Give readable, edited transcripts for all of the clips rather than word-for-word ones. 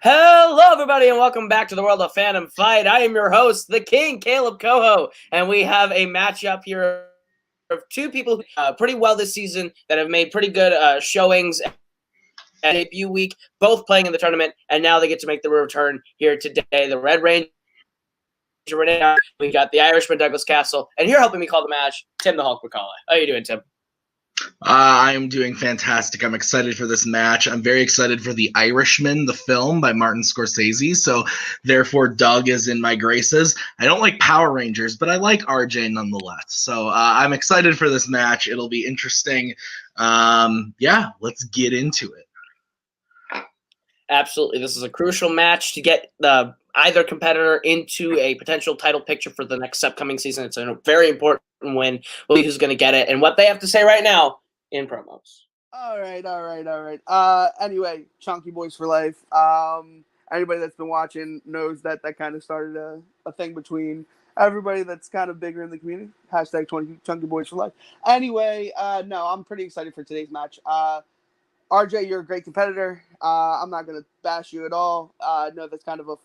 Hello, everybody, and welcome back to the world of Fandom Fight. I am your host, the King, Caleb Coho, and we have a matchup here of two people who pretty well this season that have made pretty good showings at debut week, both playing in the tournament, and now they get to make the return here today. The Red Ranger, Rene, we got the Irishman, Douglas Cassel, and here helping me call the match, Tim the Hulk McCullough. How are you doing, Tim? I am doing fantastic. I'm excited for this match. I'm very excited for The Irishman, the film by Martin Scorsese. So, therefore, Doug is in my graces. I don't like Power Rangers, but I like RJ nonetheless. So, I'm excited for this match. It'll be interesting. Let's get into it. Absolutely. This is a crucial match to get either competitor into a potential title picture for the next upcoming season. It's a very important win. We'll see who's going to get it and what they have to say right now in promos. All right. Anyway, Chunky Boys for life. Anybody that's been watching knows that kind of started a thing between everybody that's kind of bigger in the community. Hashtag Chunky Boys for life. Anyway, no, I'm pretty excited for today's match. RJ, you're a great competitor. I'm not going to bash you at all. I know that's kind of a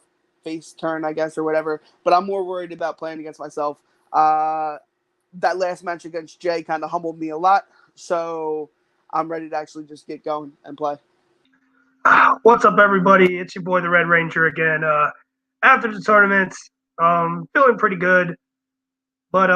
face turn, I guess, or whatever. But I'm more worried about playing against myself. That last match against Jay kind of humbled me a lot. So I'm ready to actually just get going and play. What's up, everybody? It's your boy, the Red Ranger, again. After the tournament, feeling pretty good. But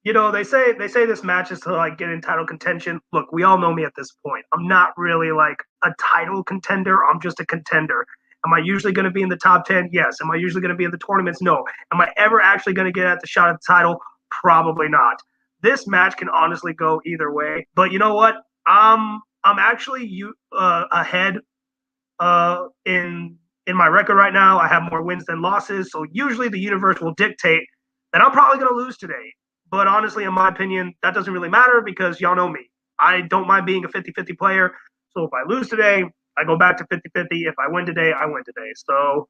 they say this match is to get in title contention. Look, we all know me at this point. I'm not really a title contender. I'm just a contender. Am I usually going to be in the top 10? Yes. Am I usually going to be in the tournaments? No. Am I ever actually going to get at the shot at the title? Probably not. This match can honestly go either way. But you know what? I'm actually ahead in my record right now. I have more wins than losses. So usually the universe will dictate that I'm probably going to lose today. But honestly, in my opinion, that doesn't really matter because y'all know me. I don't mind being a 50-50 player. So if I lose today, I go back to 50-50. If I win today, I win today. So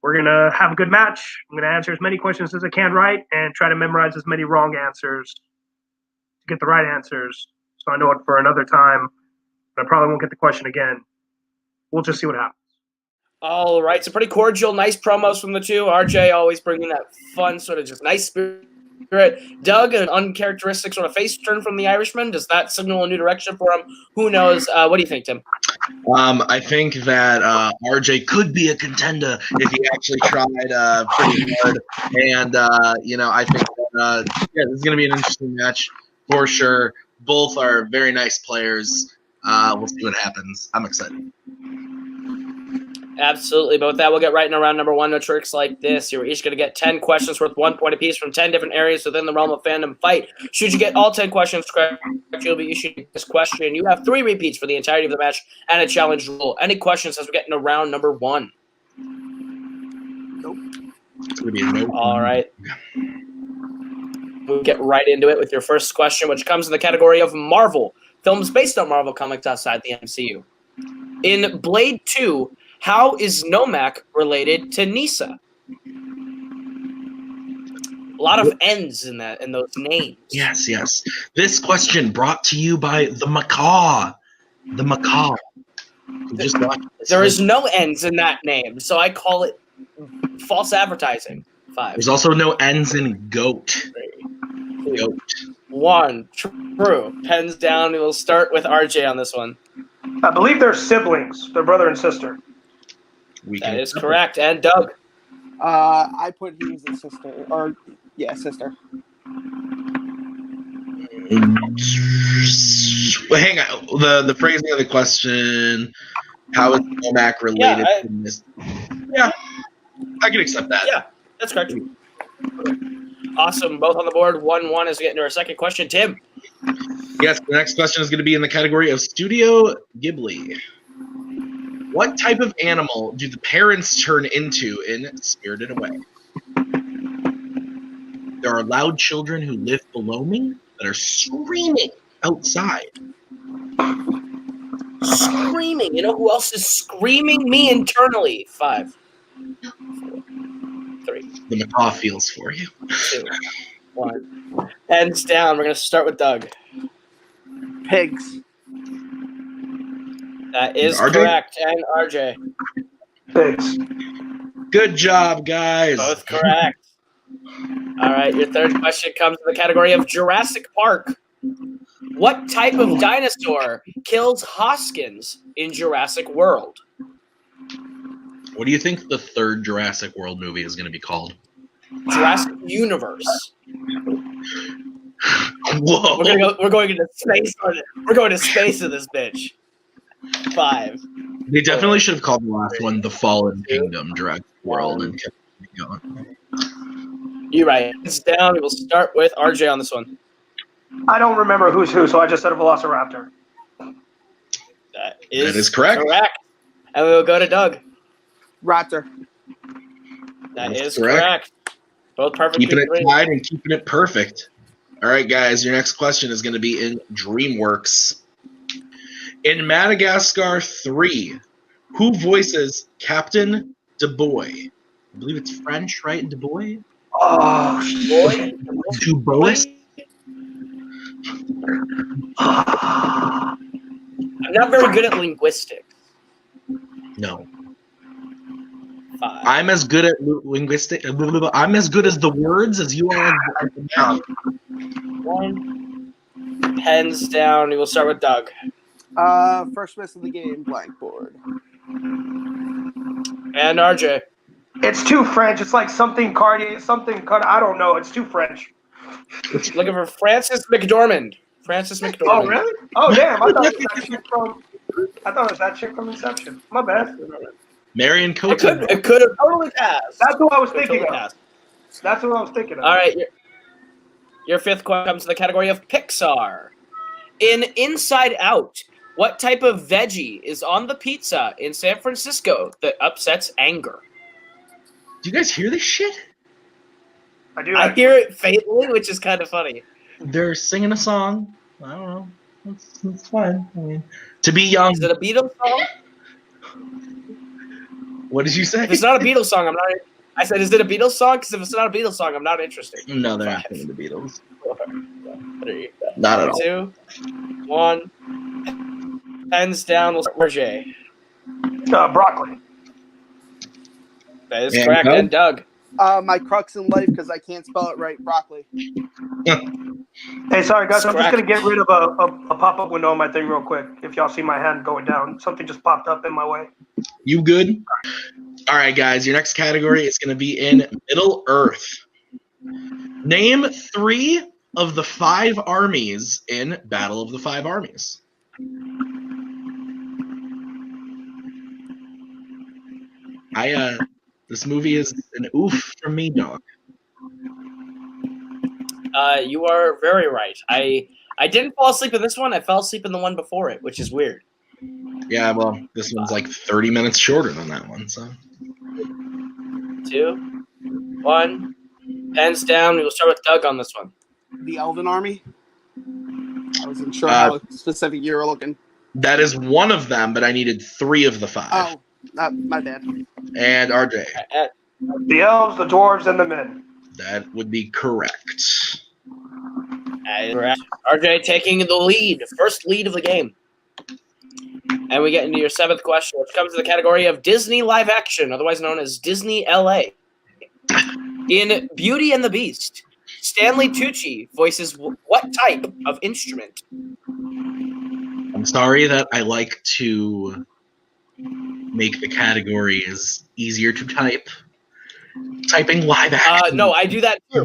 we're going to have a good match. I'm going to answer as many questions as I can right and try to memorize as many wrong answers to get the right answers. So I know it for another time. But I probably won't get the question again. We'll just see what happens. All right. So pretty cordial, nice promos from the two. RJ always bringing that fun, sort of just nice spirit. Doug, an uncharacteristic sort of face turn from the Irishman. Does that signal a new direction for him? Who knows? What do you think, Tim? I think that RJ could be a contender if he actually tried pretty hard. And, I think that, this is going to be an interesting match for sure. Both are very nice players. We'll see what happens. I'm excited. Absolutely. But with that, we'll get right in around number one. No tricks like this. You're each going to get 10 questions worth 1 point apiece from 10 different areas within the realm of Fandom Fight. Should you get all 10 questions correct, you'll be issued this question. You have 3 repeats for the entirety of the match and a challenge rule. Any questions as we get into round number 1? Nope. It's going to be a no. All right. We'll get right into it with your first question, which comes in the category of Marvel. Films based on Marvel comics outside the MCU. In Blade 2, how is Nomak related to Nisa? A lot of N's in those names. Yes. This question brought to you by the Macaw. The Macaw. There is no N's in that name, so I call it false advertising. 5. There's also no N's in goat. 3, 2, 1. True. Pens down. We'll start with RJ on this one. I believe they're siblings. They're brother and sister. That is correct. And Doug? I put he was a sister. Sister. Well, hang on. The phrasing of the question, how is Nomak related to this? Yeah, I can accept that. Yeah, that's correct. Awesome. Both on the board. 1-1 as we get into our second question. Tim? Yes, the next question is going to be in the category of Studio Ghibli. What type of animal do the parents turn into in Spirited Away? There are loud children who live below me that are screaming outside. Screaming. You know who else is screaming? Me internally. 5, 4, 3. The macaw feels for you. 2, 1. Hands down. We're going to start with Doug. Pigs. That is RJ? correct. And RJ. Thanks. Good job, guys. Both correct. All right, your third question comes in the category of Jurassic Park. What type of dinosaur kills Hoskins in Jurassic World? What do you think the third Jurassic World movie is going to be called? Jurassic Universe. Whoa! We're going into space on it. We're going to space in this bitch. 5. They definitely should have called the last one "The Fallen Kingdom" Jurassic World and kept it going. You're right. It's down. We'll start with RJ on this one. I don't remember who's who, so I just said a Velociraptor. That is correct. And we'll go to Doug. Raptor. That is correct. Both perfectly Keeping it great. tied and keeping it perfect. All right, guys, your next question is going to be in DreamWorks. In Madagascar 3, who voices Captain DeBoy? I believe it's French, right? DeBoy? Oh, Boy. DuBois? I'm not very good at linguistics. No. 5. I'm as good at linguistic. I'm as good as the words as you are at the math. 1. Pens down. We will start with Doug. First miss of the game, blackboard. And RJ. it's too French. It's like something Cartier, something. I don't know. It's too French. Looking for Francis McDormand. Francis McDormand. Oh, really? Oh, damn. I thought it was that chick from Inception. My bad. Marion Cotillard. It could have totally passed. That's who I was Totally thinking of. passed. That's what I was thinking of. All right. Your fifth question comes to the category of Pixar. In Inside Out, what type of veggie is on the pizza in San Francisco that upsets anger? Do you guys hear this shit? I do. I hear it faintly, which is kind of funny. They're singing a song. I don't know. It's fine. I mean, to be young. Is it a Beatles song? What did you say? If it's not a Beatles song, I'm not. I said, is it a Beatles song? Because if it's not a Beatles song, I'm not interested. No, they're not singing the Beatles. 3, Not at all. 2, 1. Pens down. We'll start with Jay. Broccoli. That is And correct. Doug? And Doug. My crux in life, because I can't spell it right, broccoli. Hey, sorry, guys. I'm just Correct. going to get rid of a pop-up window on my thing real quick. If y'all see my hand going down, something just popped up in my way. You good? All right, guys. Your next category is going to be in Middle Earth. Name 3 of the 5 armies in Battle of the 5 Armies. This movie is an oof from me, dog. You are very right. I didn't fall asleep in this one. I fell asleep in the one before it, which is weird. Yeah, well, this one's like 30 minutes shorter than that one, so. 2, 1. Pens down. We will start with Doug on this one. The Elven Army. I wasn't sure how specific you were looking. That is one of them, but I needed 3 of the 5. Oh, my bad. And RJ. The elves, the dwarves, and the men. That would be correct. RJ taking the lead, first lead of the game. And we get into your 7th question, which comes to the category of Disney live action, otherwise known as Disney LA. In Beauty and the Beast, Stanley Tucci voices what type of instrument? I'm sorry that I like to make the categories easier to type. Typing live action. No, I do that too.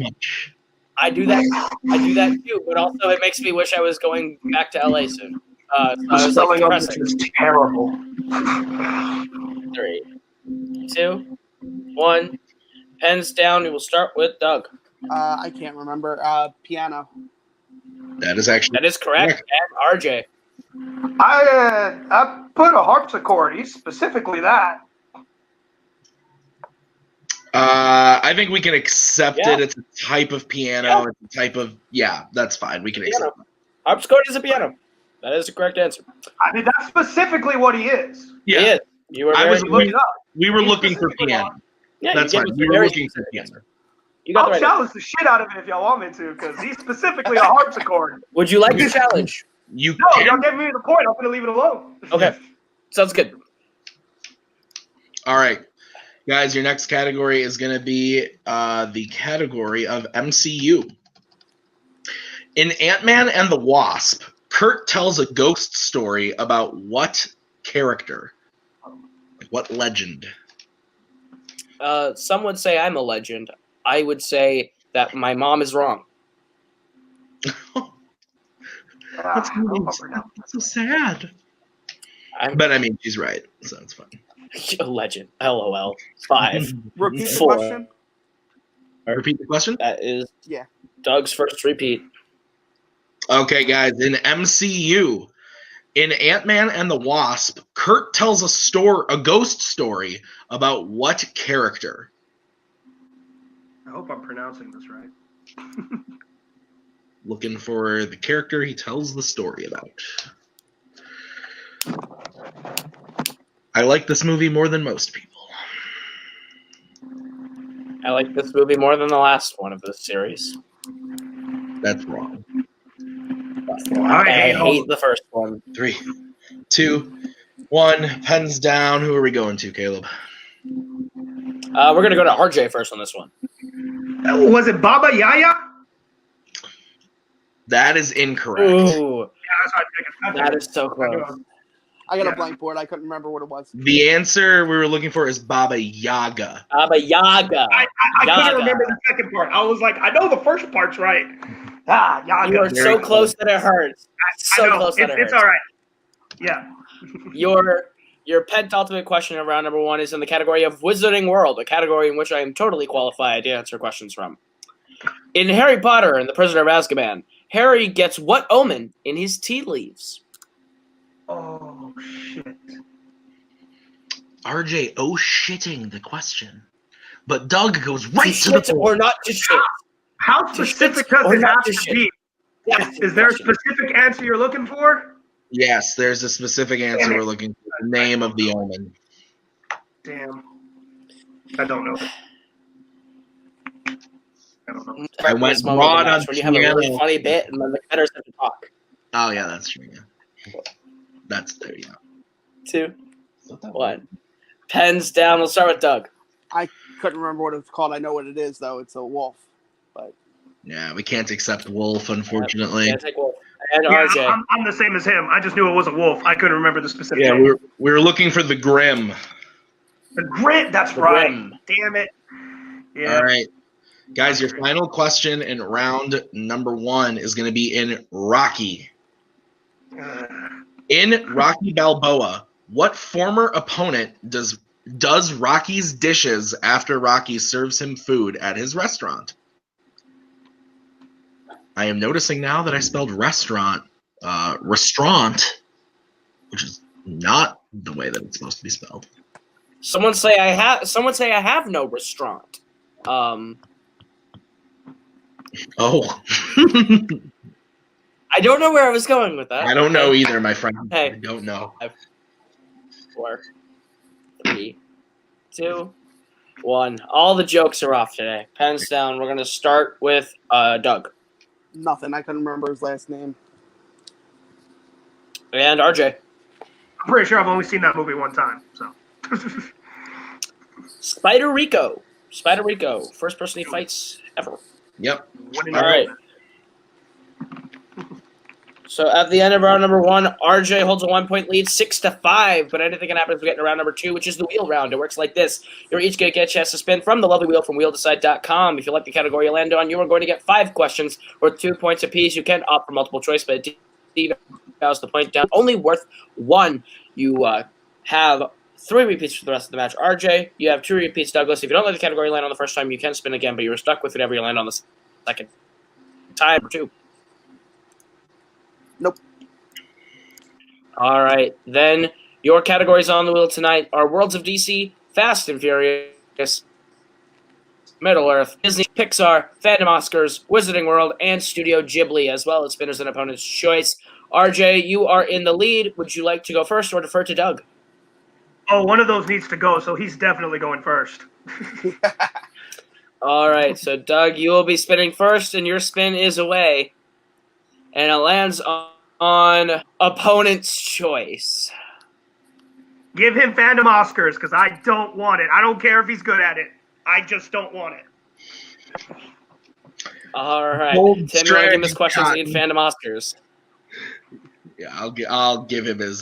I do that too, but also it makes me wish I was going back to LA soon. So The spelling of this is terrible. 3, 2, 1. Pens down. We will start with Doug. I can't remember. Piano. That is actually. That is correct. And RJ. I put a harpsichord. He's specifically that. I think we can accept Yeah. it. It's a type of piano. Yeah. It's a type of that's fine. We can accept it. Harpsichord is a piano. That is the correct answer. I mean, that's specifically what he is. Yeah, He is. You were I very was good. Look it up. we were He's looking for specifically piano. on. Yeah, That's you fine. gave us We a were very looking for specific piano. answer. You got the I'll right answer. challenge the shit out of it if y'all want me to, because he's specifically a harpsichord. Would you like the challenge? You No, can. y'all gave me the point. I'm going to leave it alone. Okay. Sounds good. All right, guys, your next category is going to be the category of MCU. In Ant-Man and the Wasp, Kurt tells a ghost story about what character? What legend? Some would say I'm a legend. I would say that my mom is wrong. That's so sad. But I mean, she's right, so it's fine. A legend. LOL. 5. Repeat the 4. question. Repeat the question? That is Yeah. Doug's first repeat. Okay, guys, in MCU, in Ant-Man and the Wasp, Kurt tells a ghost story about what character? I hope I'm pronouncing this right. Looking for the character he tells the story about. I like this movie more than most people. I like this movie more than the last one of this series. That's wrong. I hate the first one. 3, 2, 1. Pens down. Who are we going to, Caleb? We're going to go to RJ first on this one. Was it Baba Yaya? That is incorrect. Ooh, Yeah, that's what I figured. that is so close. I got a blank board. I couldn't remember what it was. The answer we were looking for is Baba Yaga. Baba Yaga. I couldn't remember the second part. I was like, I know the first part's right. Yaga. You are so close that it hurts. I know. Close that it hurts. It's all right. Yeah. Your penultimate question of round number 1 is in the category of Wizarding World, a category in which I am totally qualified to answer questions from. In Harry Potter and the Prisoner of Azkaban, Harry gets what omen in his tea leaves? Oh, shit. RJ shitting the question. But Doug goes right to the Shit point. or not to shit. How specific does it have to be? That's Is there a the question. specific answer you're looking for? Yes, there's a specific answer we're looking for. The name of the omen. Damn. I don't know. I don't know. I went This moment of broad the on match when you have a really piano. funny bit and then the cutters have to talk. Oh, yeah, that's true. Yeah. That's there, yeah. 2, 1. Pens down. We'll start with Doug. I couldn't remember what it's called. I know what it is, though. It's a wolf. But Yeah, we can't accept Wolf, unfortunately. Yeah, take Wolf. And Yeah, RJ. I'm the same as him. I just knew it was a wolf. I couldn't remember the specific Yeah, name. we were looking for the Grim. The Grit, that's The right. Grim. Damn it. Yeah. All right. Guys, your final question in round number 1 is going to be in Rocky. In Rocky Balboa, what former opponent does Rocky's dishes after Rocky serves him food at his restaurant? I am noticing now that I spelled restaurant, which is not the way that it's supposed to be spelled. Someone say I have no restaurant. Oh. I don't know where I was going with that. I don't know either, my friend. Hey. I don't know. 4, 3, 2, 1. All the jokes are off today. Pens down. We're gonna start with Doug nothing. I couldn't remember his last name. and RJ. I'm pretty sure I've only seen that movie one time. So. Spider Rico. First person he fights ever. Yep. All right. So at the end of round number 1, RJ holds a 1-point lead, 6-5. But anything can happen as we get to round number 2, which is the wheel round. It works like this: you're each going to get a chance to spin from the lovely wheel from wheeldecide.com. If you like the category you land on, you are going to get 5 questions worth 2 points apiece. You can opt for multiple choice, but it devalues the point down. Only worth 1. You have 3 repeats for the rest of the match. RJ, you have 2 repeats. Douglas, if you don't let the category land on the first time, you can spin again, but you're stuck with whatever you land on the second time or 2. Nope. All right. Then your categories on the wheel tonight are Worlds of DC, Fast and Furious, Middle Earth, Disney, Pixar, Fandom Oscars, Wizarding World, and Studio Ghibli, as well as Spinners and Opponent's Choice. RJ, you are in the lead. Would you like to go first or defer to Doug? Oh, one of those needs to go, so he's definitely going first. All right. So, Doug, you will be spinning first, and your spin is away. And it lands on Opponent's Choice. Give him Fandom Oscars because I don't want it. I don't care if he's good at it. I just don't want it. All right. Bold Tim, you want to give him his strategy, questions Cotton. in Fandom Oscars? Yeah, I'll give him his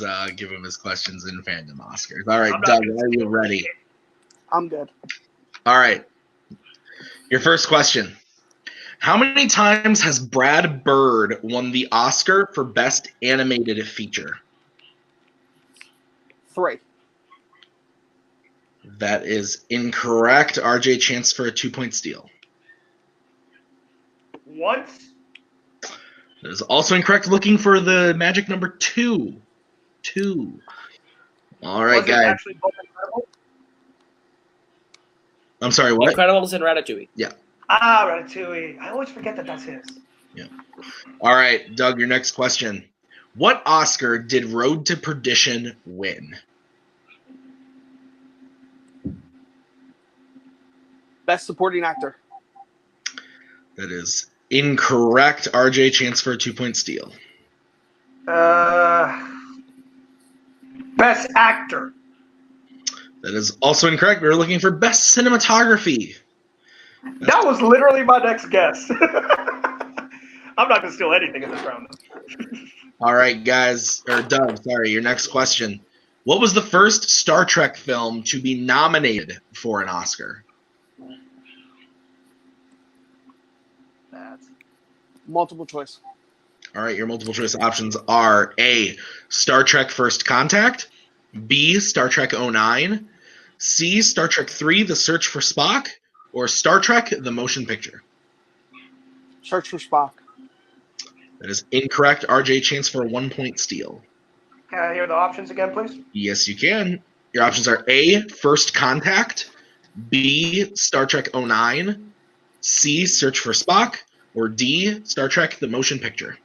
questions in Fandom Oscars. All right, I'm not Doug, gonna are you ready? I'm good. All right. Your first question. How many times has Brad Bird won the Oscar for Best Animated Feature? 3. That is incorrect. RJ, chance for a 2-point steal. Once? That is also incorrect. Looking for the magic number 2. 2. All right, Was it guys. actually both Incredible? I'm sorry, what? Incredibles and Ratatouille. Yeah. Ah, Ratatouille. I always forget that that's his. Yeah. All right, Doug, your next question. What Oscar did Road to Perdition win? Best supporting actor. That is incorrect. RJ, chance for a 2-point steal. Best actor. That is also incorrect. We were looking for Best Cinematography. That was literally my next guess. I'm not going to steal anything in this round. All right, guys. Or Doug, sorry, your next question. What was the first Star Trek film to be nominated for an Oscar? Multiple choice. All right, your multiple choice options are A, Star Trek First Contact, B, Star Trek 09, C, Star Trek 3, The Search for Spock, or Star Trek The Motion Picture. Search for Spock. That is incorrect. RJ, chance for a 1-point steal. Can I hear the options again, please? Yes, you can. Your options are A, First Contact, B, Star Trek 09, C, Search for Spock, or D, Star Trek The Motion Picture.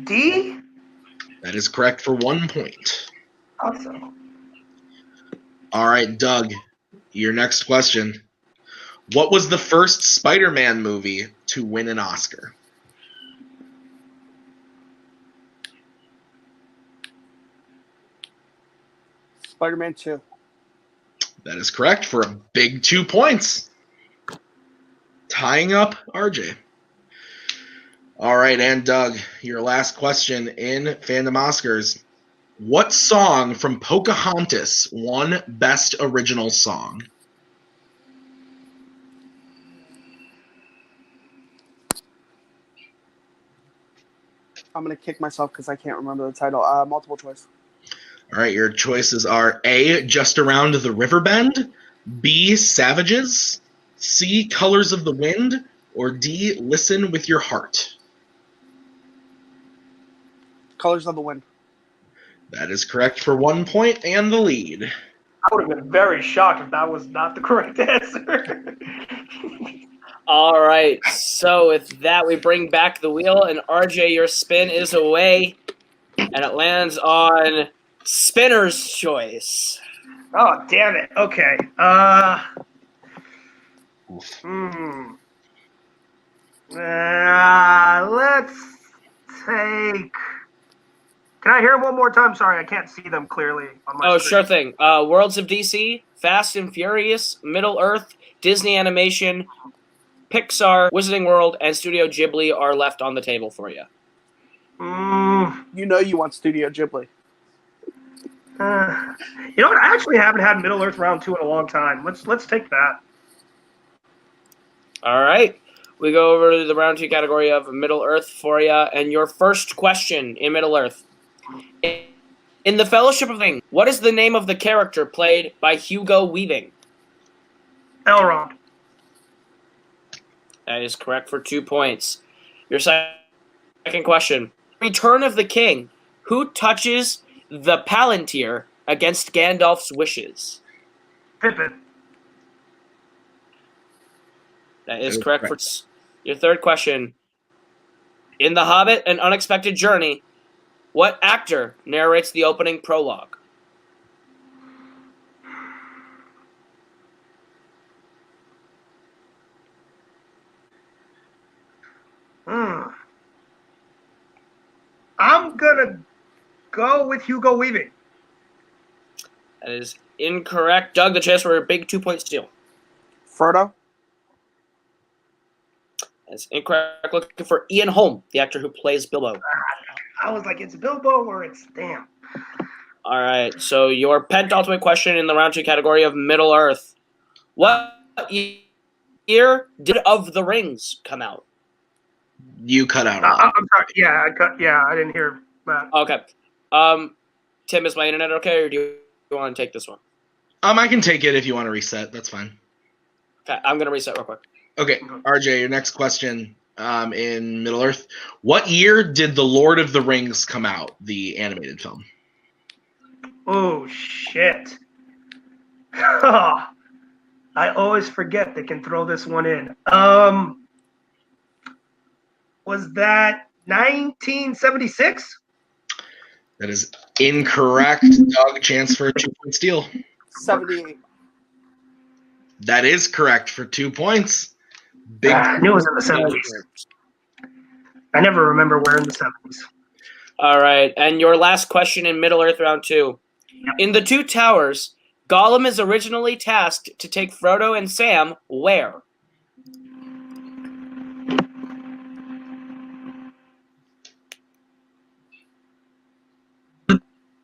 D? That is correct for 1 point. Awesome. All right, Doug, your next question. What was the first Spider-Man movie to win an Oscar? Spider-Man 2. That is correct for a big 2 points. Tying up RJ. All right, and Doug, your last question in Fandom Oscars. What song from Pocahontas won Best Original Song? I'm going to kick myself because I can't remember the title. Multiple choice. All right, your choices are A, Just Around the River Bend, B, Savages, C, Colors of the Wind, or D, Listen with Your Heart. Colors of the Wind. That is correct for 1 point and the lead. I would have been very shocked if that was not the correct answer. All right. So with that, we bring back the wheel, and RJ, your spin is away, and it lands on Spinner's choice. Oh, damn it. Okay. Let's take... Can I hear them one more time? Sorry, I can't see them clearly on my screen. Sure thing. Worlds of DC, Fast and Furious, Middle Earth, Disney Animation, Pixar, Wizarding World, and Studio Ghibli are left on the table for you. You know you want Studio Ghibli. You know what? I actually haven't had Middle Earth Round 2 in a long time. Let's take that. All right. We go over to the round 2 category of Middle Earth for you, and your first question in Middle Earth. In the Fellowship of the Ring, what is the name of the character played by Hugo Weaving? Elrond. That is correct for 2 points. Your second question. Return of the King. Who touches the Palantir against Gandalf's wishes? Pippin. That is correct for your third question. In The Hobbit, An Unexpected Journey, what actor narrates the opening prologue? I'm going to go with Hugo Weaving. That is incorrect. Doug, the chance for a big 2-point steal. Frodo. That's incorrect. Looking for Ian Holm, the actor who plays Bilbo. I was like, it's Bilbo or it's damn. All right, so your penultimate question in the round 2 category of Middle Earth. What year did Of the Rings come out? You cut out a lot. I'm sorry. Yeah, I didn't hear that. Okay. Tim, is my internet okay, or do you want to take this one? I can take it if you want to reset. That's fine. Okay, I'm going to reset real quick. Okay, RJ, your next question in Middle Earth. What year did The Lord of the Rings come out, the animated film? Oh, shit. I always forget they can throw this one in. Was that 1976? That is incorrect. Doug, chance for a 2-point steal. 78. That is correct for 2 points. I knew it was in the 70s. I never remember where in the 70s. All right, and your last question in Middle Earth round 2. Yep. In the Two Towers, Gollum is originally tasked to take Frodo and Sam where?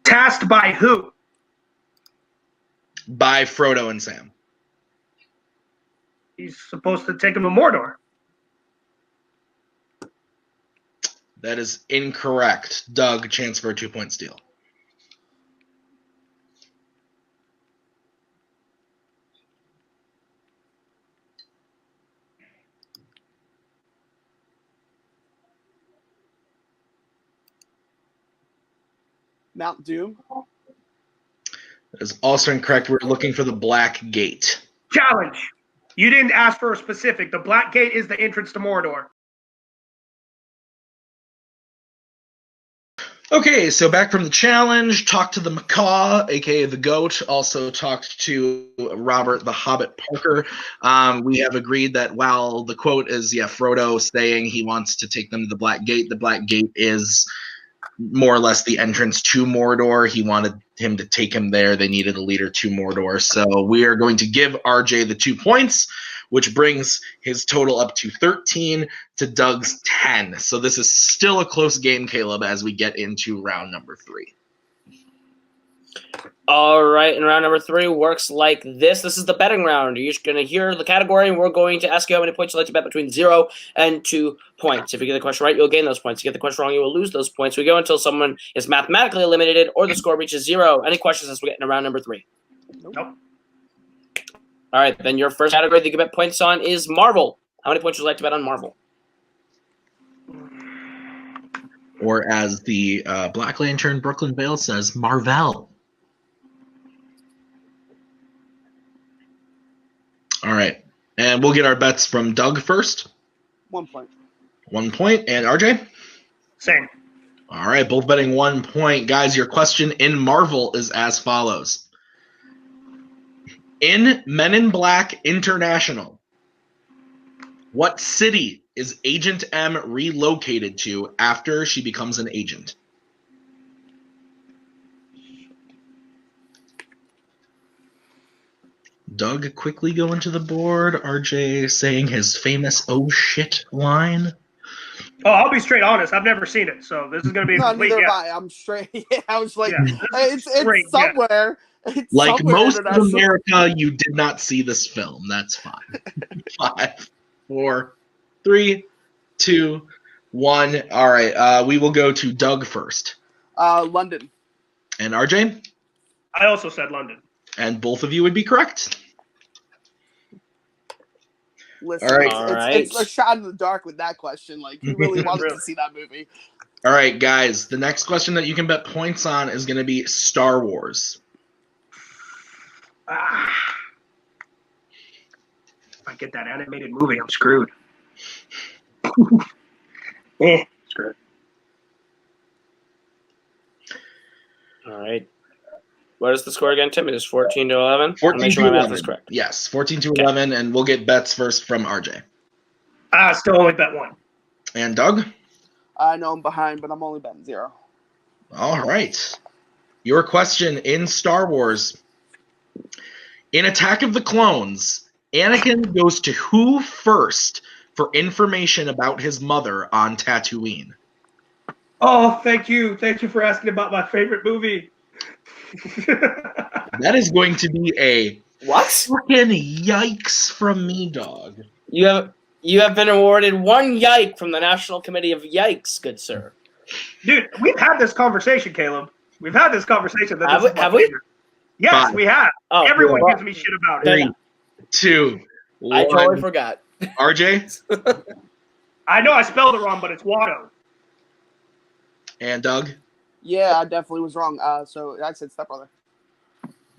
Tasked by who? By Frodo and Sam. He's supposed to take him to Mordor. That is incorrect. Doug, chance for a 2-point steal. Mount Doom. That is also incorrect. We're looking for the Black Gate. Challenge. You didn't ask for a specific. The Black Gate is the entrance to Mordor. Okay, so back from the challenge, talked to the macaw, aka the goat, also talked to Robert the Hobbit Parker. We have agreed that while the quote is, Frodo saying he wants to take them to the Black Gate is more or less the entrance to Mordor. He wanted him to take him there. They needed a leader to Mordor. So we are going to give RJ the 2 points, which brings his total up to 13 to Doug's 10. So this is still a close game, Caleb, as we get into round number 3. All right, and round number 3 works like this. This is the betting round. You're just going to hear the category, and we're going to ask you how many points you'd like to bet between 0 and 2 points. If you get the question right, you'll gain those points. If you get the question wrong, you will lose those points. We go until someone is mathematically eliminated or the score reaches 0. Any questions as we get into round number 3? Nope. All right, then your first category that you can bet points on is Marvel. How many points would you like to bet on Marvel? Or as the Black Lantern Brooklyn Vale says, Marvel. All right, and we'll get our bets from Doug first. 1 point. 1 point, and RJ? Same. All right, both betting 1 point. Guys, your question in Marvel is as follows. In Men in Black International, what city is Agent M relocated to after she becomes an agent? Doug quickly going to the board. RJ saying his famous "oh shit" line. Oh, I'll be straight honest. I've never seen it, so this is going to be a No, complete neither guess. have I. I'm straight. I was like, Yeah, it's straight somewhere. It's Like somewhere most of international. America, you did not see this film. That's fine. 5, 4, 3, 2, 1. All right, we will go to Doug first. London. And RJ? I also said London. And both of you would be correct. Listen, All right. it's a shot in the dark with that question. Like, you really wanted to see that movie. All right, guys. The next question that you can bet points on is going to be Star Wars. If I get that animated movie, I'm screwed. Screwed. All right. What is the score again, Tim? It is 14 to 11? 14 make sure to my math 11. is correct. Yes, 14 to 11, and we'll get bets first from RJ. Still only bet 1. And Doug? I know I'm behind, but I'm only betting 0. All right. Your question in Star Wars. In Attack of the Clones, Anakin goes to who first for information about his mother on Tatooine? Oh, thank you. Thank you for asking about my favorite movie. That is going to be a What? fucking yikes from me, dog. You have been awarded 1 yike from the National Committee of Yikes, good sir. Dude, we've had this conversation, Caleb. We've had this conversation. That Have this is my we? favorite. Yes, Five. we have. Oh, Everyone well, gives me shit about it. 3, 2, 1. I totally forgot. RJ I know I spelled it wrong, but it's Watto. and Doug. Yeah, I definitely was wrong. So I said stepbrother.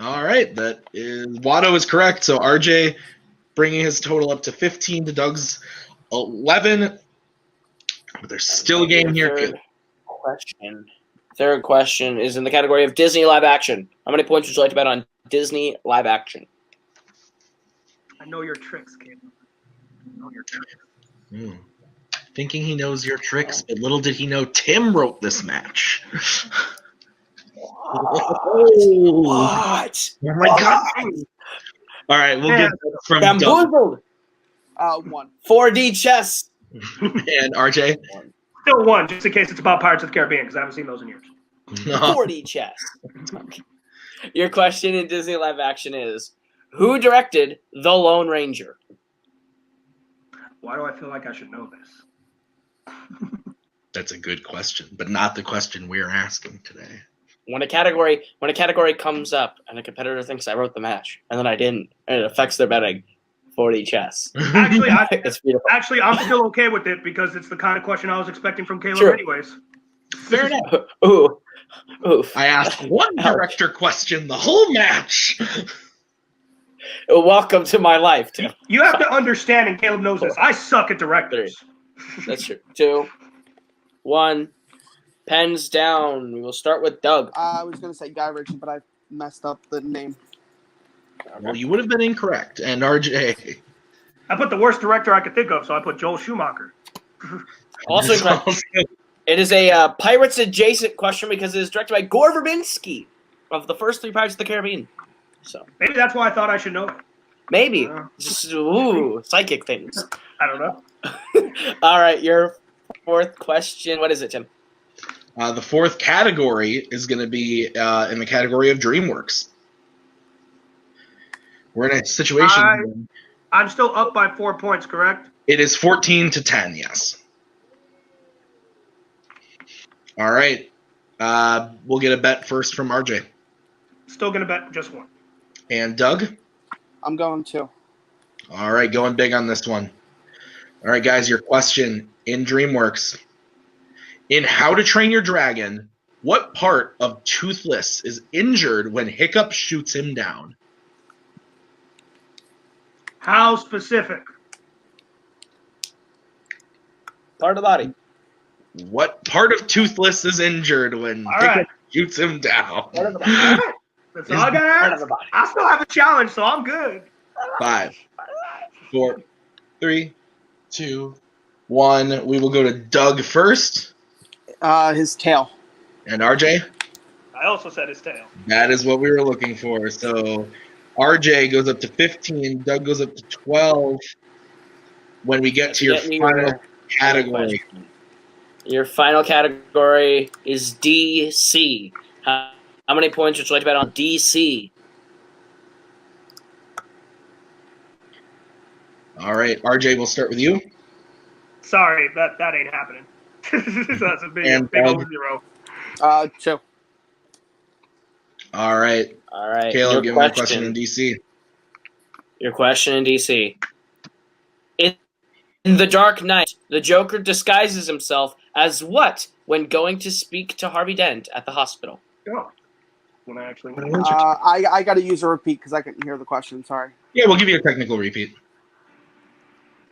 All right, that is Watto is correct. So RJ bringing his total up to 15 to Doug's 11. But there's still a game here. Third question is in the category of Disney live action. How many points would you like to bet on Disney live action? I know your tricks, Caleb. I know your tricks. Thinking he knows your tricks, but little did he know Tim wrote this match. Oh What? my god! All right, we'll get from Doug Bamboozled. 1. 4D chess. and RJ. Still 1, just in case it's about Pirates of the Caribbean, because I haven't seen those in years. 4D chess. Okay. Your question in Disney live action is, who directed The Lone Ranger? Why do I feel like I should know this? That's a good question, but not the question we're asking today. When a category comes up and a competitor thinks I wrote the match and then I didn't, and it affects their betting, 4D chess. It's beautiful. Actually, I'm still okay with it because it's the kind of question I was expecting from Caleb True. anyways. Fair enough. Ooh. Oof. I asked one director question the whole match. Welcome to my life, Tim. You have to understand, and Caleb knows this, I suck at directors. That's true. 2, 1. Pens down. We will start with Doug. I was going to say Guy Ritchie, but I messed up the name. Well, you would have been incorrect. And RJ. I put the worst director I could think of, so I put Joel Schumacher. Also incorrect. It is a Pirates adjacent question because it is directed by Gore Verbinski of the first 3 Pirates of the Caribbean. So Maybe that's why I thought I should know it. maybe just psychic things. I don't know. All right, your fourth question. What is it, Tim? The fourth category is going to be in the category of DreamWorks. We're in a situation. I'm still up by 4 points, correct? It is 14-10, yes. All right. We'll get a bet first from RJ. Still going to bet just 1. And Doug? I'm going 2. All right, going big on this one. All right, guys, your question in DreamWorks. In How to Train Your Dragon, what part of Toothless is injured when Hiccup shoots him down? How specific? Part of the body. What part of Toothless is injured when Hiccup shoots him down? Part of the body. That's all I got to Part of ask. the body. I still have a challenge, so I'm good. 5, 4, 3, 2, 1. We will go to Doug first. His tail. And RJ? I also said his tail. That is what we were looking for. So RJ goes up to 15. Doug goes up to 12. When we get to your final category. Your final category is DC. How many points would you like to bet on DC? All right, RJ, we'll start with you. Sorry, that ain't happening. That's a big old 0. 2. All right. Caleb, give me a question in DC. Your question in DC. In The Dark Knight, the Joker disguises himself as what when going to speak to Harvey Dent at the hospital? Oh. When I actually I got to use a repeat because I couldn't hear the question. Sorry. Yeah, we'll give you a technical repeat.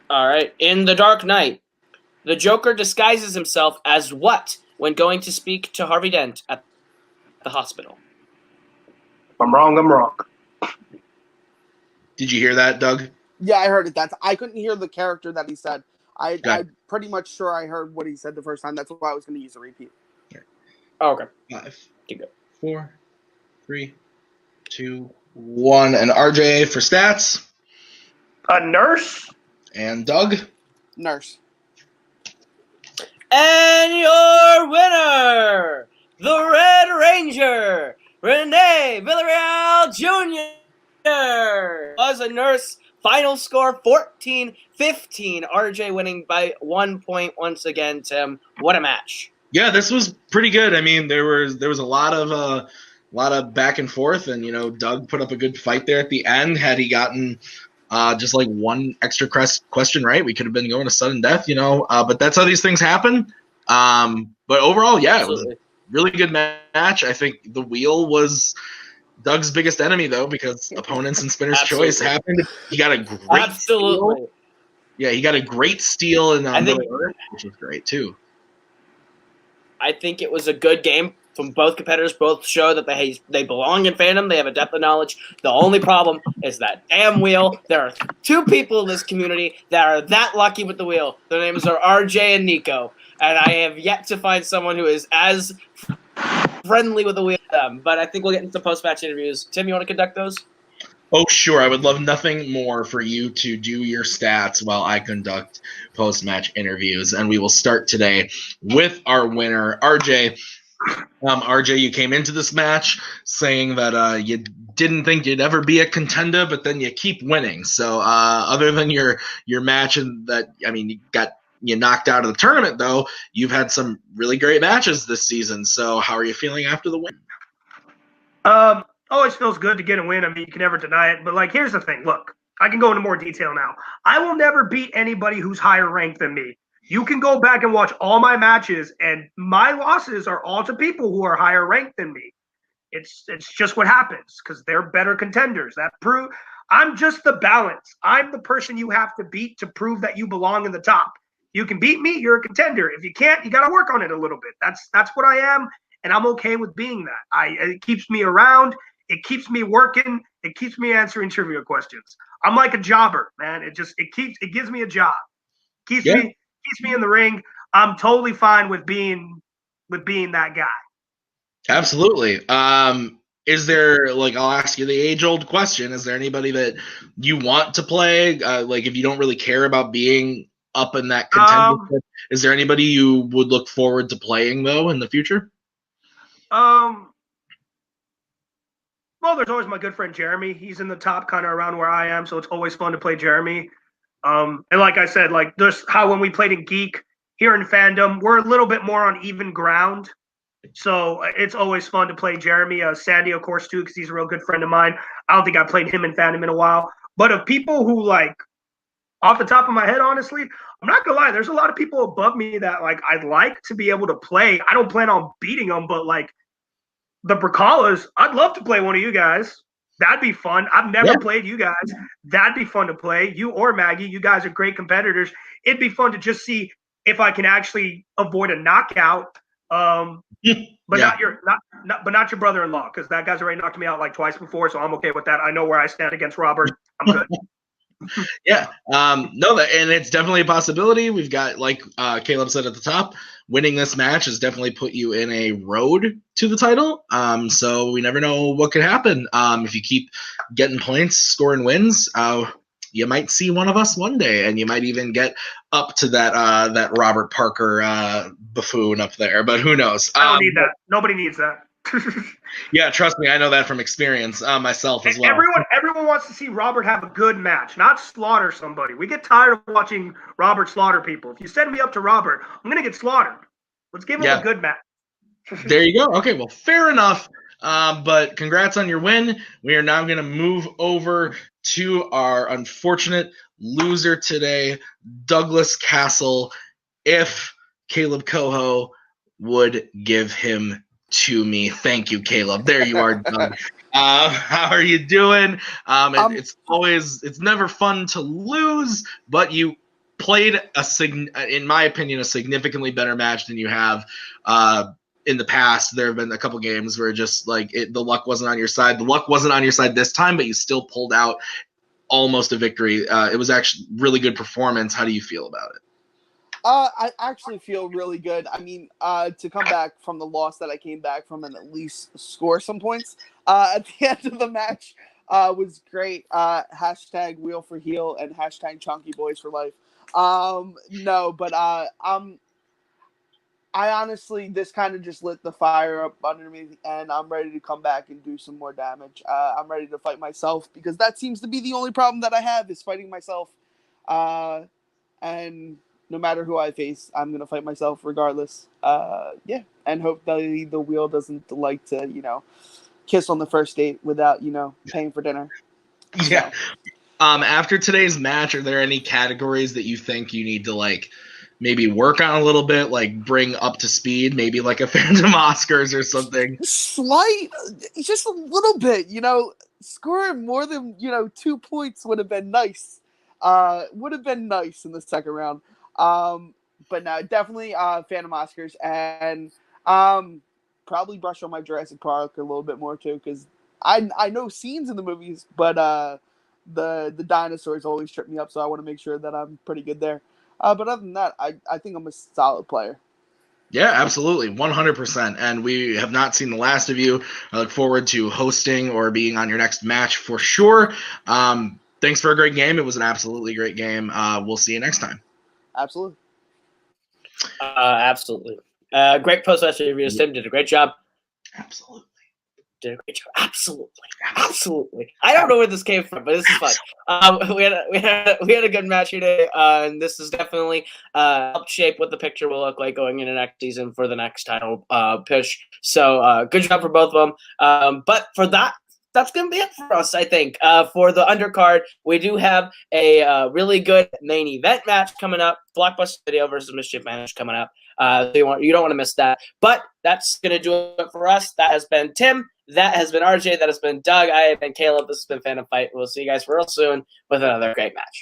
All right. In The Dark Knight, the Joker disguises himself as what when going to speak to Harvey Dent at the hospital? If I'm wrong, I'm wrong. Did you hear that, Doug? Yeah, I heard it. I couldn't hear the character that he said. I'm pretty much sure I heard what he said the first time. That's why I was going to use a repeat. Oh, okay. 5, 4, 3, 2, 1, and RJ for stats. A nurse. And Doug. Nurse. And your winner, the Red Ranger, Rene Villarreal Jr. was a nurse. Final score 14-15. RJ winning by 1 point once again, Tim. What a match. Yeah, this was pretty good. I mean, there was a lot of back and forth, and Doug put up a good fight there at the end. Had he gotten just like one extra question right, we could have been going to sudden death, but that's how these things happen. But overall, yeah, Absolutely. It was a really good match. I think the wheel was Doug's biggest enemy, though, because opponents and spinner's choice happened. He got a great steal. Yeah, he got a great steal in Earth, which was great, too. I think it was a good game from both competitors. Both show that they belong in Fandom. They have a depth of knowledge. The only problem is that damn wheel. There are 2 people in this community that are that lucky with the wheel. Their names are RJ and Nico. And I have yet to find someone who is as friendly with the wheel as them. But I think we'll get into post-match interviews. Tim, you want to conduct those? Oh, sure. I would love nothing more for you to do your stats while I conduct post-match interviews. And we will start today with our winner, RJ. RJ, you came into this match saying that you didn't think you'd ever be a contender, but then you keep winning. So other than your match and that, I mean, you knocked out of the tournament, though, you've had some really great matches this season. So how are you feeling after the win? Always feels good to get a win. I mean, you can never deny it. But, here's the thing. Look, I can go into more detail now. I will never beat anybody who's higher ranked than me. You can go back and watch all my matches, and my losses are all to people who are higher ranked than me. It's just what happens because they're better contenders. I'm just the balance. I'm the person you have to beat to prove that you belong in the top. You can beat me, you're a contender. If you can't, you got to work on it a little bit. That's what I am, and I'm okay with being that. It keeps me around. It keeps me working. It keeps me answering trivia questions. I'm like a jobber, man. It gives me a job. Keeps me in the ring. I'm totally fine with being that guy. Absolutely. Is there, I'll ask you the age-old question. Is there anybody that you want to play? If you don't really care about being up in that contender, is there anybody you would look forward to playing, though, in the future? Well, there's always my good friend Jeremy. He's in the top kind of around where I am, so it's always fun to play Jeremy. And like I said, just how when we played in Geek here in Fandom, we're a little bit more on even ground. So it's always fun to play Jeremy. Sandy, of course, too, because he's a real good friend of mine. I don't think I played him in Fandom in a while. But of people who, off the top of my head, honestly, I'm not going to lie. There's a lot of people above me that, I'd like to be able to play. I don't plan on beating them, but, the Bracalas, I'd love to play one of you guys. That'd be fun. I've never played you guys. That'd be fun to play. You or Maggie, you guys are great competitors. It'd be fun to just see if I can actually avoid a knockout. But not your brother-in-law, because that guy's already knocked me out twice before, so I'm okay with that. I know where I stand against Robert. I'm good. Yeah. No, and it's definitely a possibility. We've got, Caleb said at the top, winning this match has definitely put you in a road to the title. So we never know what could happen. If you keep getting points, scoring wins, you might see one of us one day, and you might even get up to that Robert Parker buffoon up there. But who knows? I don't need that. Nobody needs that. Yeah, trust me, I know that from experience myself as well. Everyone wants to see Robert have a good match, not slaughter somebody. We get tired of watching Robert slaughter people. If you send me up to Robert, I'm going to get slaughtered. Let's give him a good match. There you go. Okay, well, fair enough. But congrats on your win. We are now going to move over to our unfortunate loser today, Douglas Cassel. If Caleb Coho would give him to me. Thank you, Caleb. There you are, Doug. How are you doing? It's never fun to lose, but you played in my opinion, a significantly better match than you have in the past. There have been a couple games where just the luck wasn't on your side. The luck wasn't on your side this time, but you still pulled out almost a victory. It was actually really good performance. How do you feel about it? I actually feel really good. I mean, to come back from the loss that I came back from and at least score some points at the end of the match, was great. Hashtag Wheel for Heel and hashtag Chunky Boys for life. No, but I honestly, this kind of just lit the fire up under me, and I'm ready to come back and do some more damage. I'm ready to fight myself because that seems to be the only problem that I have is fighting myself. And no matter who I face, I'm gonna fight myself regardless. Yeah, and hope that the wheel doesn't like to, kiss on the first date without, paying for dinner. Yeah. After today's match, are there any categories that you think you need to like maybe work on a little bit, like bring up to speed, maybe like a Phantom Oscars or something? Slight, just a little bit, scoring more than 2 points would have been nice. Would have been nice in the second round. But no, definitely Phantom Oscars and probably brush on my Jurassic Park a little bit more too, because I know scenes in the movies, but the dinosaurs always trip me up, so I want to make sure that I'm pretty good there. But other than that, I think I'm a solid player. Yeah, absolutely. 100%. And we have not seen the last of you. I look forward to hosting or being on your next match for sure. Thanks for a great game. It was an absolutely great game. We'll see you next time. Absolutely. Absolutely. Great post-match reviews. Tim did a great job. Absolutely. Did a great job. Absolutely. I don't know where this came from, but this is fun. We had a good match here today, and this is definitely helped shape what the picture will look like going into next season for the next title push. So good job for both of them. But for that's going to be it for us, I think. For the undercard, we do have a really good main event match coming up. Blockbuster Video versus Mischief Managed coming up. So you don't want to miss that. But that's going to do it for us. That has been Tim. That has been RJ. That has been Doug. I have been Caleb. This has been Fandom Fight. We'll see you guys real soon with another great match.